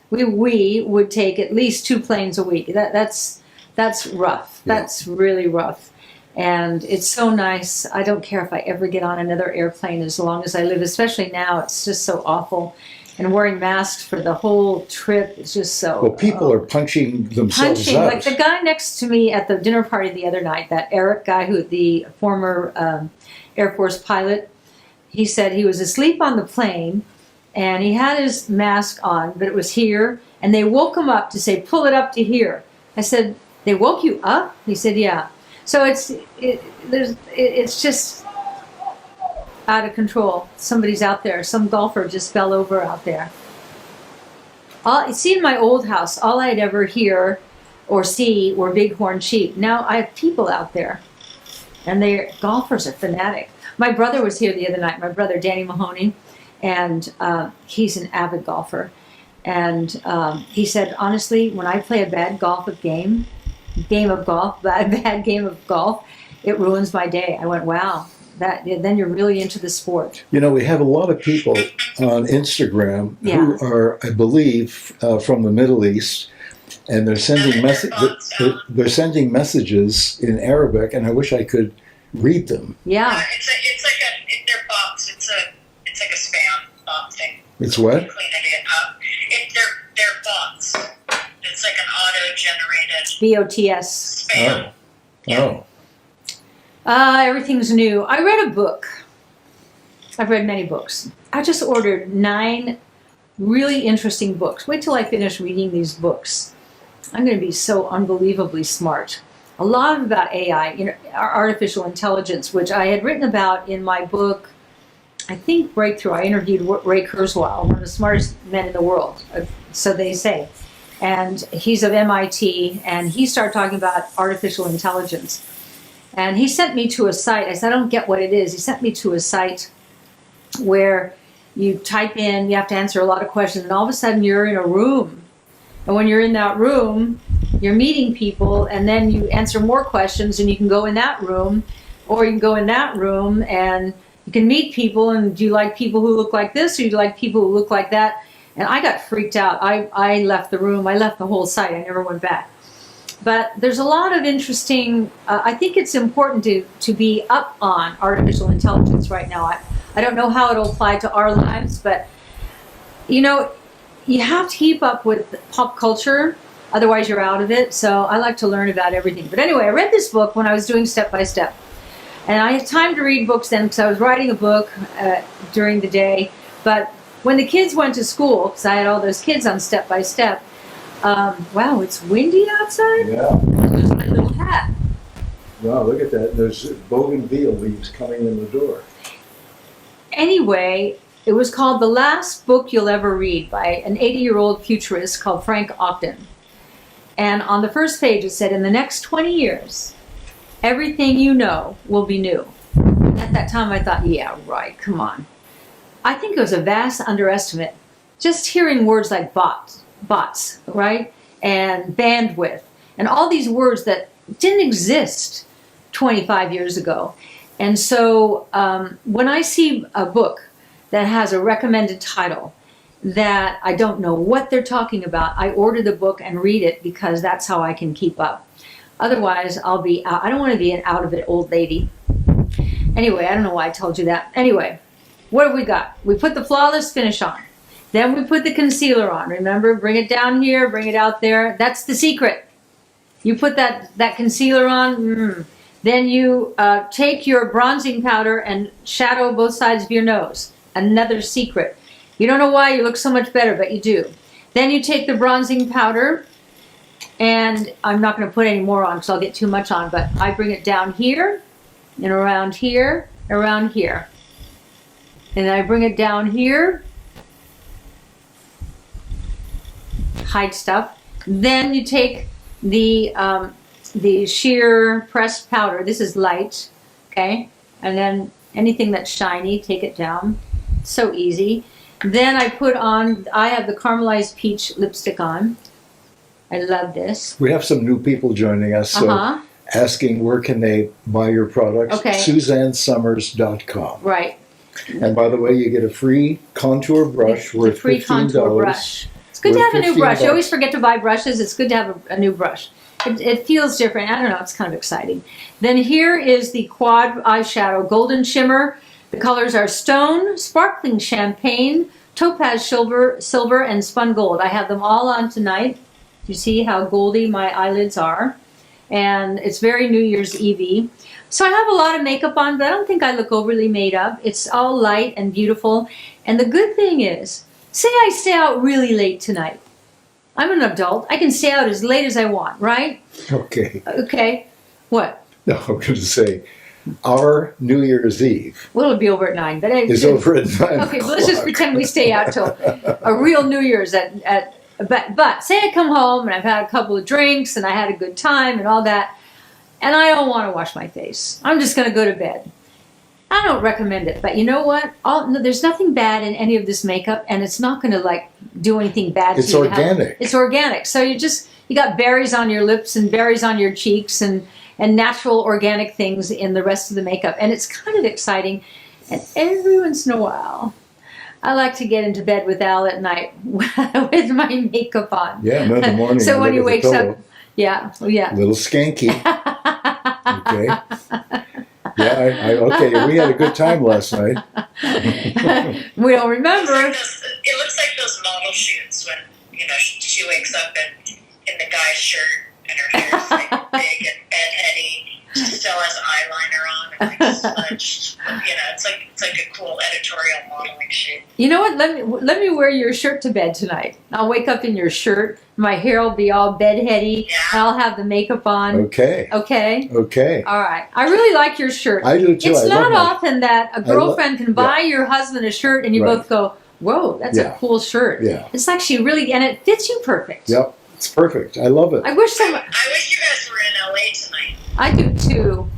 we would take at least 2 planes a week. That's rough. Yeah. That's really rough. And it's so nice. I don't care if I ever get on another airplane as long as I live, especially now. It's just so awful. And wearing masks for the whole trip is just so... Well, people are punching themselves punching. out. Like the guy next to me at the dinner party the other night, that Eric guy, who the former Air Force pilot, he said he was asleep on the plane and he had his mask on, but it was here, and they woke him up to say, pull it up to here. I said, they woke you up? He said, yeah. So it's just out of control. Somebody's out there. Some golfer just fell over out there. See, in my old house, all I'd ever hear or see were bighorn sheep. Now I have people out there, and golfers are fanatic. My brother was here the other night, my brother Danny Mahoney, and he's an avid golfer. And he said, honestly, when I play a bad game of golf, it ruins my day. I went, wow, then you're really into the sport. You know, we have a lot of people on Instagram Yeah. who are, I believe, from the Middle East, and they're sending they're sending messages in Arabic, and I wish I could read them. Yeah. It's like they're bots. It's like a spam bot thing. It's what? Cleaning it up. They're bots. It's like an auto-generated BOTS. spam. Oh. Everything's new. I read a book. I've read many books. I just ordered 9 really interesting books. Wait till I finish reading these books. I'm going to be so unbelievably smart. A lot about AI, artificial intelligence, which I had written about in my book, I think Breakthrough. I interviewed Ray Kurzweil, one of the smartest men in the world, so they say. And he's of MIT, and he started talking about artificial intelligence. And he sent me to a site. I said, I don't get what it is. He sent me to a site where you type in, you have to answer a lot of questions, and all of a sudden you're in a room. And when you're in that room, you're meeting people, and then you answer more questions, and you can go in that room. Or you can go in that room and you can meet people, and do you like people who look like this, or do you like people who look like that? And I got freaked out. I left the room. I left the whole site. I never went back. But there's a lot of interesting, I think it's important to be up on artificial intelligence right now. I don't know how it'll apply to our lives, but you know, you have to keep up with pop culture, otherwise you're out of it. So I like to learn about everything. But anyway, I read this book when I was doing Step by Step. And I had time to read books then because I was writing a book during the day. But when the kids went to school, because I had all those kids on Step by Step, wow, it's windy outside? Yeah. There's my little hat. Wow, look at that. There's bougainville leaves coming in the door. Anyway, it was called The Last Book You'll Ever Read by an 80-year-old futurist called Frank Ogden. And on the first page it said, in the next 20 years, everything you know will be new. At that time I thought, yeah, right, come on. I think it was a vast underestimate. Just hearing words like bots, right? And bandwidth, and all these words that didn't exist 25 years ago. And so when I see a book that has a recommended title that I don't know what they're talking about, I order the book and read it because that's how I can keep up. Otherwise, I'll be out. I don't want to be an out of it old lady. Anyway, I don't know why I told you that. Anyway, what have we got? We put the Flawless Finish on. Then we put the concealer on. Remember, bring it down here, bring it out there. That's the secret. You put that concealer on. Then you take your bronzing powder and shadow both sides of your nose. Another secret. You don't know why you look so much better, but you do. Then you take the bronzing powder, and I'm not going to put any more on because I'll get too much on, but I bring it down here and around here, around here. And I bring it down here. Hide stuff. Then you take the sheer pressed powder. This is light, okay? And then anything that's shiny, take it down. So easy. Then I have the Caramelized Peach lipstick on. I love this. We have some new people joining us, so asking where can they buy your products. Okay. SuzanneSomers.com. Right. And by the way, you get a free contour brush worth free $15. contour brush. It's good to have a new brush. You always forget to buy brushes. It's good to have a new brush. It feels different. I don't know. It's kind of exciting. Then here is the Quad Eyeshadow Golden Shimmer. The colors are Stone, Sparkling Champagne, Topaz Silver, and Spun Gold. I have them all on tonight. You see how goldy my eyelids are. And it's very New Year's Eve-y. So I have a lot of makeup on, but I don't think I look overly made up. It's all light and beautiful. And the good thing is, say I stay out really late tonight. I'm an adult. I can stay out as late as I want, right? Okay. Okay. What? No, I'm going to say our New Year's Eve Well, it'll be over at 9. But is over at 9 okay, well, let's just pretend we stay out till a real New Year's but say I come home and I've had a couple of drinks and I had a good time and all that, and I don't want to wash my face. I'm just going to go to bed. I don't recommend it, but you know what? There's nothing bad in any of this makeup, and it's not going to do anything bad to you. It's organic. It's organic. So you got berries on your lips and berries on your cheeks and natural organic things in the rest of the makeup, and it's kind of exciting. And every once in a while, I like to get into bed with Al at night with my makeup on. Yeah, in the morning. So when he wakes up, yeah. Little skanky. Okay. Yeah, okay, we had a good time last night. We don't remember. It looks like those model shoots when, she wakes up in the guy's shirt and her hair's like big and bedheady. She still has eyeliner on and like smudged. It's like a cool editorial modeling shoot. You know what? Let me wear your shirt to bed tonight. I'll wake up in your shirt. My hair will be all bedheady. Yeah. And I'll have the makeup on. Okay. Okay. Okay. All right. I really like your shirt. I do too. It's I not love often that a girlfriend can buy your husband a shirt and you Right. both go, "Whoa, that's a cool shirt." Yeah. It's like she really, and it fits you perfect. Yep. It's perfect. I love it. I wish I wish you guys were in LA tonight. I do too.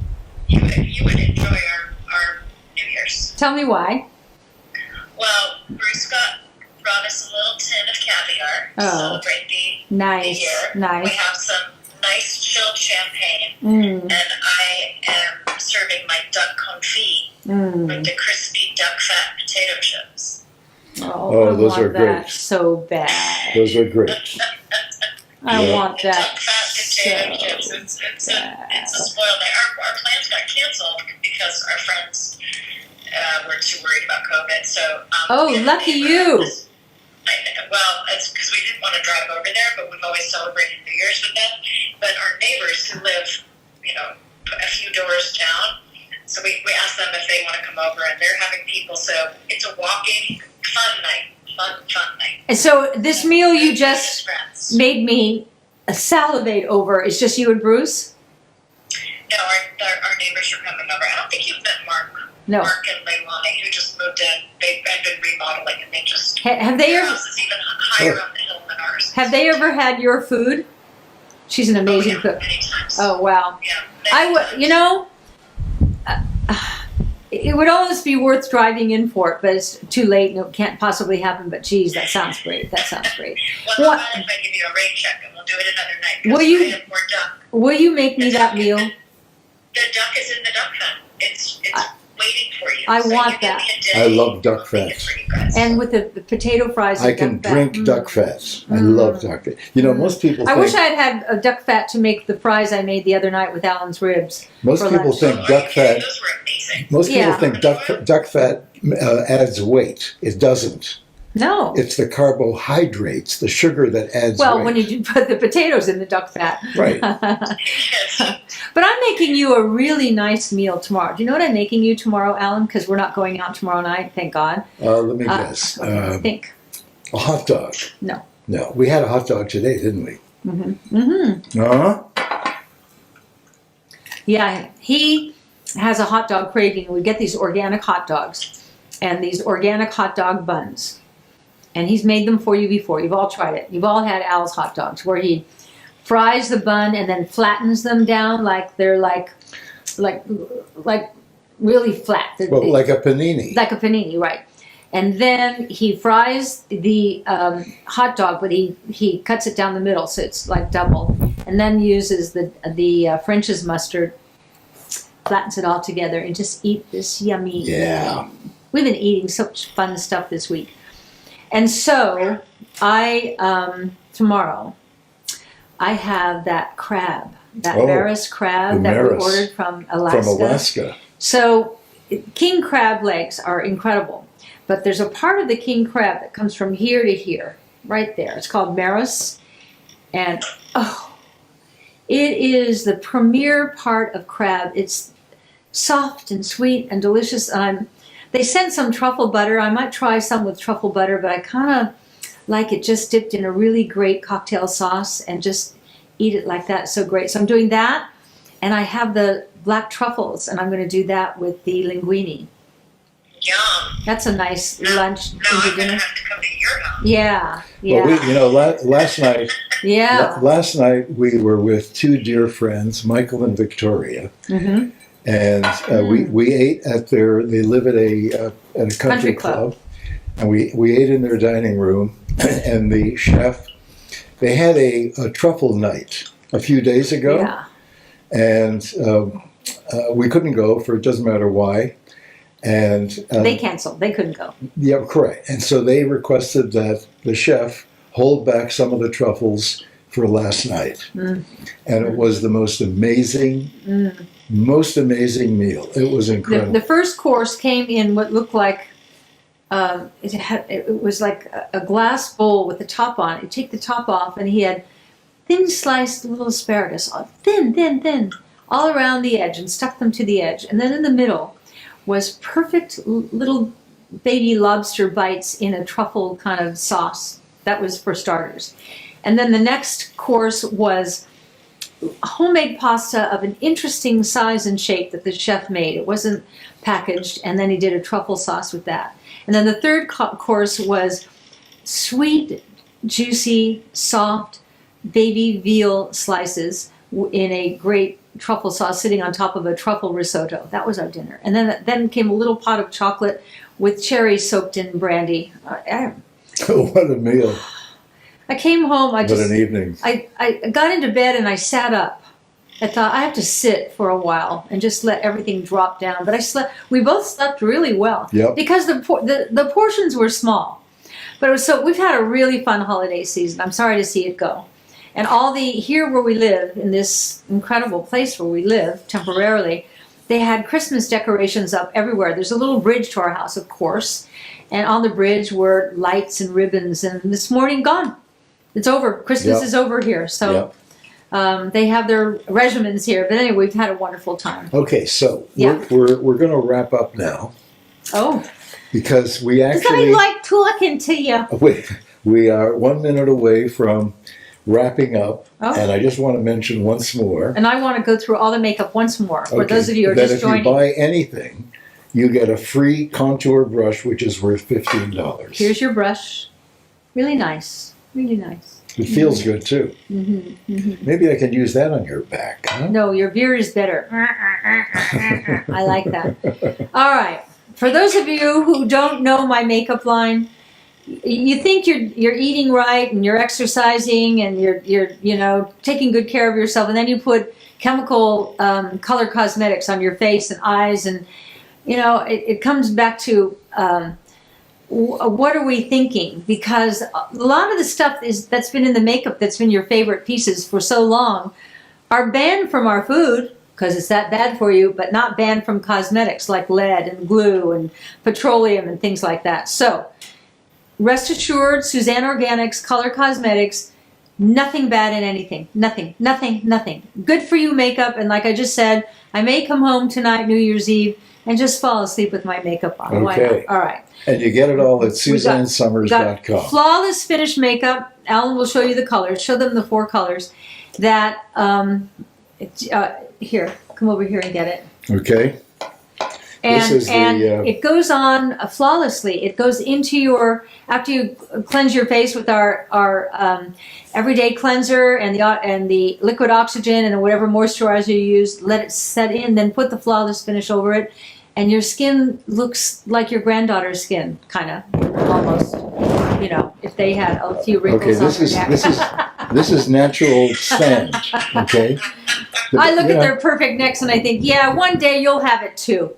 You would enjoy our New Year's. Tell me why. Well, Bruce brought us a little tin of caviar to Oh. celebrate the Nice. year. Nice. We have some nice chilled champagne, Mm. and I am serving my duck confit with the crispy duck fat potato chips. Oh, I those want are that great. so bad. Those are great. I Yeah. want The that duck fat potato so chips. It's bad. a spoiled night. Our plans got canceled because our friends were too worried about COVID. So Oh, we had a lucky neighbor you. this- well, it's because we didn't want to drive over there, but we've always celebrated New Year's with them. But our neighbors who live, a few doors down, so we asked them if they want to come over, and they're having people. So it's a walking fun night. Fun night. And so this meal you just friends. made me salivate over. It's just you and Bruce? No, our neighbors are coming over. I don't think you've met Mark. No. Mark and Leilani, who just moved in. They've been remodeling, and they just Have they their ever house is even higher on the hill than ours. have they ever had your food? She's an amazing cook. Many times. Oh wow. Yeah. I would, it would almost be worth driving in for it, but it's too late and it can't possibly happen. But geez, that sounds great. That sounds great. Well, What- how about if I give you a rain check and we'll do it another night? Will 'Cause you- I have more duck. Will you make me that meal? The duck is in the duck pen. It's waiting for you. I So want you give that. me a day, I love duck I'll make it fats. for you guys. And with the potato fries. I and can duck fat. drink duck fats. I love duck fat. Most people I think, wish I had a duck fat to make the fries I made the other night with Alan's ribs. most for people lunch. think Are you duck kidding? fat. Those were amazing. Most people Yeah. think duck fat adds weight. It doesn't. No. It's the carbohydrates, the sugar that adds Well, weight. when you do put the potatoes in the duck fat. Right. Yes. But I'm making you a really nice meal tomorrow. Do you know what I'm making you tomorrow, Alan? Because we're not going out tomorrow night, thank God. Let me guess. Think. A hot dog. No. No, we had a hot dog today, didn't we? Mm-hmm. Uh-huh. Yeah, he has a hot dog craving. We get these organic hot dogs and these organic hot dog buns. And he's made them for you before. You've all tried it. You've all had Al's hot dogs where he fries the bun and then flattens them down like they're like really flat. Well, like a panini. Like a panini, right. And then he fries the hot dog, but he cuts it down the middle, so it's like double. And then uses the French's mustard, flattens it all together, and just eat this yummy. Yeah. We've been eating such fun stuff this week. And so tomorrow, I have that crab, that Maris crab the that we Maris. ordered from Alaska. From Alaska. So king crab legs are incredible, but there's a part of the king crab that comes from here to here, right there. It's called Maris, and it is the premier part of crab. It's soft and sweet and delicious. They sent some truffle butter. I might try some with truffle butter, but I kind of like it just dipped in a really great cocktail sauce and just eat it like that. It's so great. So I'm doing that, and I have the black truffles, and I'm going to do that with the linguine. Yum. That's a nice lunch Now into I'm going dinner. to have to come to your house. Yeah, yeah, Well, last night, yeah. last night we were with two dear friends, Michael and Victoria, Mm-hmm. and we ate at they live at a country club, and we ate in their dining room, and the chef, they had a truffle night a few days ago, Yeah. and we couldn't go for it doesn't matter why, and They canceled. They couldn't go. yeah, correct. And so they requested that the chef hold back some of the truffles for last night. Mm. And it was the most amazing meal. It was incredible. The first course came in what looked like it was like a glass bowl with the top on it. You take the top off, and he had thin sliced little asparagus, thin, all around the edge, and stuck them to the edge. And then in the middle was perfect little baby lobster bites in a truffle kind of sauce. That was for starters. And then the next course was homemade pasta of an interesting size and shape that the chef made. It wasn't packaged, and then he did a truffle sauce with that. And then the third course was sweet, juicy, soft baby veal slices in a great truffle sauce sitting on top of a truffle risotto. That was our dinner. And then came a little pot of chocolate with cherries soaked in brandy. What a meal. I came home, What an evening. I got into bed and I sat up. I thought I have to sit for a while and just let everything drop down. But I slept. We both slept really well Yep. because the portions were small. But it was so we've had a really fun holiday season. I'm sorry to see it go. And here where we live, in this incredible place where we live temporarily, they had Christmas decorations up everywhere. There's a little bridge to our house, of course, and on the bridge were lights and ribbons. And this morning, gone. It's over. Christmas Yep. is over here. So. Yep. They have their regimens here, but anyway, we've had a wonderful time. Okay, so Yeah. we're going to wrap up now Oh, because we because I actually like talking to you. we are 1 minute away from wrapping up, Oh. and I just want to mention once more. And I want to go through all the makeup once more for Okay, those of you who are that just if joining. you buy anything, you get a free contour brush, which is worth $15. Here's your brush. Really nice. Really nice. It feels good too. Maybe I can use that on your back. Huh? No, your beer is better. I like that. All right. For those of you who don't know my makeup line, you think you're eating right and you're exercising and you're taking good care of yourself, and then you put chemical color cosmetics on your face and eyes, and it comes back to what are we thinking? Because a lot of the stuff that's been in the makeup that's been your favorite pieces for so long are banned from our food because it's that bad for you, but not banned from cosmetics like lead and glue and petroleum and things like that. So rest assured, Suzanne Organics, color cosmetics, nothing bad in anything. Nothing, nothing, nothing. Good for you makeup, and like I just said, I may come home tonight, New Year's Eve, and just fall asleep with my makeup on. Why Okay. not? All right. And you get it all at We got SuzanneSomers.com. flawless finish makeup. Alan will show you the colors. Show them the 4 colors. That here, come over here and get it. Okay. This is And the, it goes on flawlessly. It goes into your after you cleanse your face with our everyday cleanser and the liquid oxygen and whatever moisturizer you use. Let it set in. Then put the flawless finish over it. And your skin looks like your granddaughter's skin, kind of, almost. If they had a few wrinkles okay, on their neck. this is natural sand. Okay. I look at their perfect necks and I think, yeah, one day you'll have it too.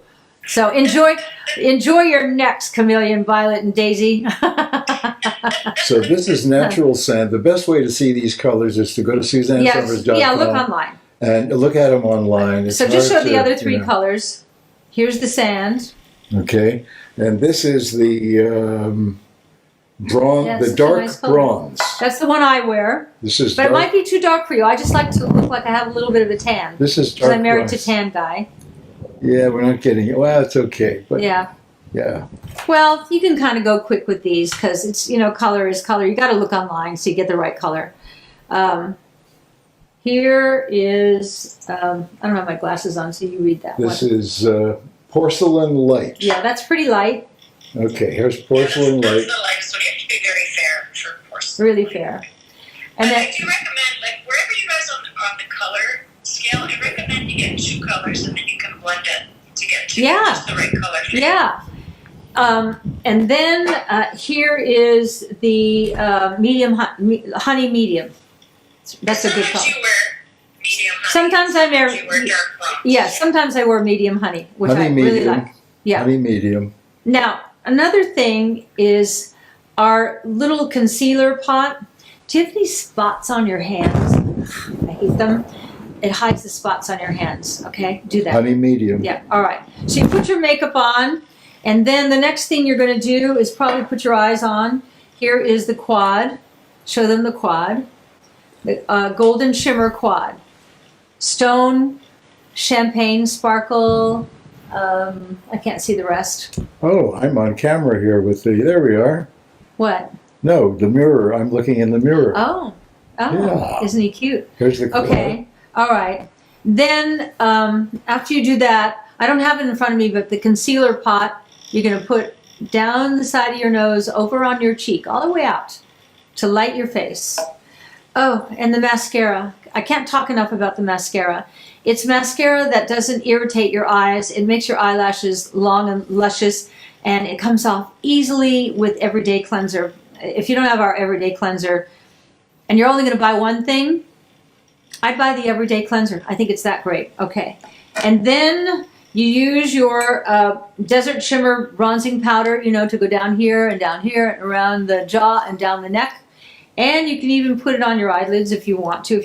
So enjoy your necks, Chameleon, Violet, and Daisy. So this is natural sand. The best way to see these colors is to go to SuzanneSomers.com. Yeah, look online. And look at them online. It's So just show hard the to, other 3 colors. Here's the sand. Okay, and this is the bronze, Yeah, the such a dark nice color. bronze. That's the one I wear. This is But dark. it might be too dark for you. I just like to look like I have a little bit of a tan. This is Because dark I'm married bronze. to tan guy. Yeah, we're not getting it. Well, it's okay, but Yeah. yeah. Well, you can kind of go quick with these because it's, color is color. You got to look online so you get the right color. Here is, I don't have my glasses on, so you read that This one. is porcelain light. Yeah, that's pretty light, Okay, here's porcelain That's light. the lightest one. You have to be very fair for porcelain. really fair. And I then, do recommend, like, wherever you guys on the color scale, I recommend you get 2 colors and then you can blend it to get just the right color for you. yeah. And then here is the medium, honey medium. That's a good color. Sometimes you wear medium honey. Sometimes I wear- you wear dark bronze. Yes, sometimes I wear medium honey, which Honey I really medium. like. Yeah. Honey medium. Now, another thing is our little concealer pot. Do you have any spots on your hands? I hate them. It hides the spots on your hands, okay? Do that. Honey medium. Yeah, all right. So you put your makeup on, and then the next thing you're going to do is probably put your eyes on. Here is the quad. Show them the quad. The golden shimmer quad. Stone, champagne sparkle. I can't see the rest. Oh, I'm on camera here with the. There we are. What? No, the mirror. I'm looking in the mirror. Oh, Yeah. isn't he cute? Here's the. Okay, all right. Then after you do that, I don't have it in front of me, but the concealer pot, you're going to put down the side of your nose, over on your cheek, all the way out to light your face. Oh, and the mascara. I can't talk enough about the mascara. It's mascara that doesn't irritate your eyes. It makes your eyelashes long and luscious, and it comes off easily with Everyday Cleanser. If you don't have our Everyday Cleanser, and you're only going to buy one thing, I'd buy the Everyday Cleanser. I think it's that great. Okay. And then you use your Desert Shimmer bronzing powder, you know, to go down here and and around the jaw and down the neck. And you can even put it on your eyelids if you want to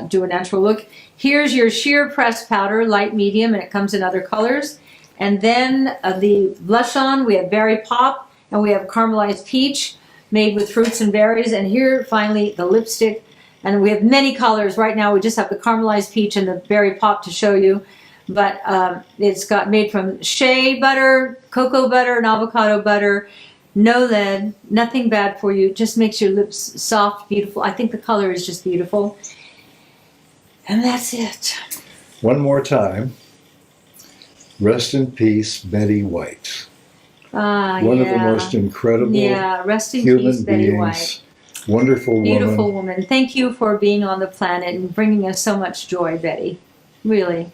do a natural look. Here's your sheer press powder, light, medium, and it comes in other colors. And then the blush on, we have Berry Pop, and we have Caramelized Peach, made with fruits and berries. And here, finally, the lipstick. And we have many colors. Right now, we just have the Caramelized Peach and the Berry Pop to show you. But it's got made from shea butter, cocoa butter, and avocado butter. No lead, nothing bad for you. Just makes your lips soft, beautiful. I think the color is just beautiful. And that's it. One more time. Rest in peace, Betty White. One of the most incredible rest in human peace, Betty White. beings. Wonderful woman. Beautiful woman. Thank you for being on the planet and bringing us so much joy, Betty. Really.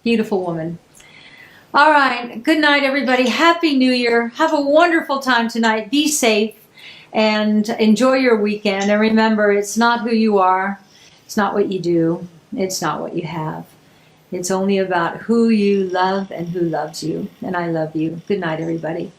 Beautiful woman. All right. Good night, everybody. Happy New Year. Have a wonderful time tonight. Be safe and enjoy your weekend. And remember, it's not who you are. It's not what you do. It's not what you have. It's only about who you love and who loves you. And I love you. Good night, everybody.